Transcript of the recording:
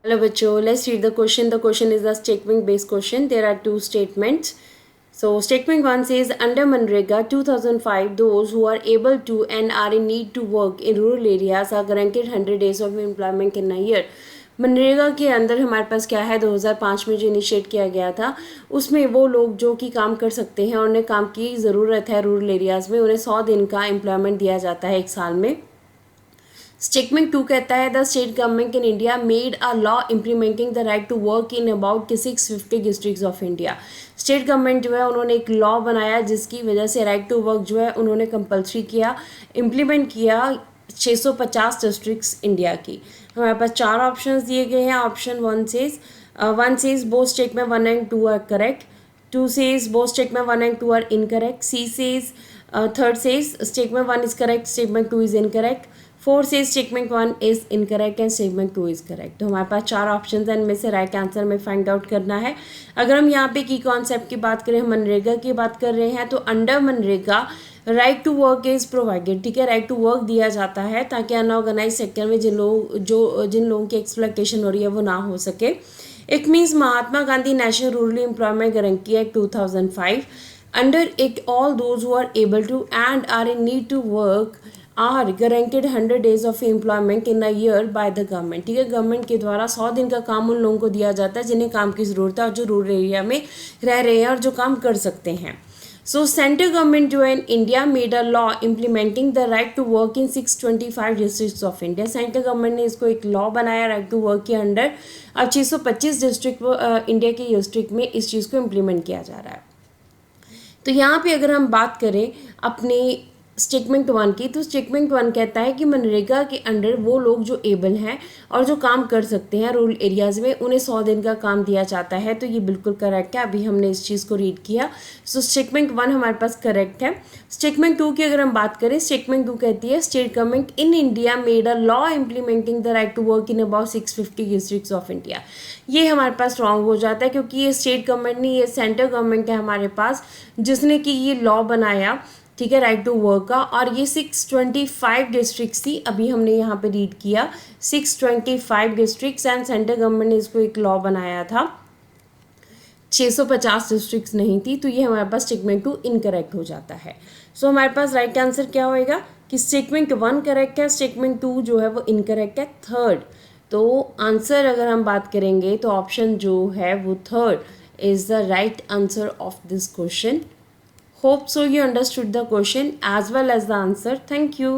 Hello बच्चों, let's read the question. The question is a statement based question. There are two statements. So statement 1 says under Manrega 2005 those who are able to and are in need to work in rural areas are guaranteed 100 days of employment in a year. MNREGA के अंदर हमारे पास क्या है, 2005 में जो initiate किया गया था उसमें वो लोग जो कि काम कर सकते हैं और उन्हें काम की ज़रूरत है रूरल एरियाज़ में, उन्हें 100 दिन का एम्प्लॉयमेंट दिया जाता है एक साल में. स्टेटमेंट 2 कहता है the state government in India made a law implementing the right to work in about 650 districts of India. State government जो है उन्होंने एक लॉ बनाया जिसकी वजह से राइट टू वर्क जो है उन्होंने कंपलसरी किया, इम्प्लीमेंट किया 650 डिस्ट्रिक्ट्स इंडिया की. हमारे पास 4 ऑप्शंस दिए गए हैं. Option 1 says both statement 1 and 2 are correct. 2 says both statement 1 and 2 are incorrect. Third says statement 1 is correct, statement 2 is incorrect. 4 says statement 1 is incorrect and statement 2 is correct. तो हमारे पास 4 option हैं, इनमें से right answer में find out करना है. अगर हम यहाँ पे की कॉन्सेप्ट की बात करें, हम मनरेगा की बात कर रहे हैं, तो under MNREGA right to work is provided. ठीक है, राइट टू वर्क दिया जाता है ताकि अनऑर्गेनाइज सेक्टर में जिन लोगों की एक्सप्लॉयटेशन हो रही है वो ना हो सके. It means Mahatma Gandhi national rural employment guarantee act 2005. Under it all those who are able to and are in need to work are guaranteed 100 days of employment in a year by the government. ठीक है, government के द्वारा 100 दिन का काम उन लोगों को दिया जाता है जिन्हें काम की ज़रूरत है और जो रूरल एरिया में रह रहे हैं और जो काम कर सकते हैं. सो सेंट्रल गवर्नमेंट जो है in India made a law implementing the right to work in 625 districts of India. Central government ने इसको एक लॉ बनाया राइट टू वर्क के अंडर. अब 625 डिस्ट्रिक्ट इंडिया के डिस्ट्रिक्ट में इस चीज़ को इम्प्लीमेंट किया जा रहा है. तो यहाँ पे अगर हम बात करें अपने स्टेटमेंट 1 की, तो स्टेटमेंट 1 कहता है कि मनरेगा के अंडर वो लोग जो एबल हैं और जो काम कर सकते हैं रूरल एरियाज़ में, उन्हें 100 दिन का काम दिया जाता है. तो ये बिल्कुल करेक्ट है. अभी हमने इस चीज़ को रीड किया. सो स्टेटमेंट 1 हमारे पास करेक्ट है. स्टेटमेंट 2 की अगर हम बात करें, स्टेटमेंट 2 कहती है state government in India made a law implementing the right to work in about 650 districts of India. ये हमारे पास रॉन्ग हो जाता है क्योंकि ये स्टेट गवर्नमेंट नहीं, ये सेंट्रल गवर्नमेंट है हमारे पास जिसने कि ये लॉ बनाया. ठीक है, राइट टू वर्क का. और ये 625 डिस्ट्रिक्ट्स थी. अभी हमने यहाँ पे रीड किया 625 डिस्ट्रिक्ट्स एंड सेंट्रल गवर्नमेंट ने इसको एक लॉ बनाया था. 650 डिस्ट्रिक्ट्स नहीं थी. तो ये हमारे पास स्टेटमेंट 2 इनकरेक्ट हो जाता है. सो हमारे पास राइट आंसर क्या होएगा कि स्टेटमेंट 1 करेक्ट है, स्टेटमेंट 2 जो है वो इनकरेक्ट है. थर्ड, तो आंसर अगर हम बात करेंगे तो ऑप्शन जो है वो third is the right answer of this question. Hope so you understood the question as well as the answer. Thank you.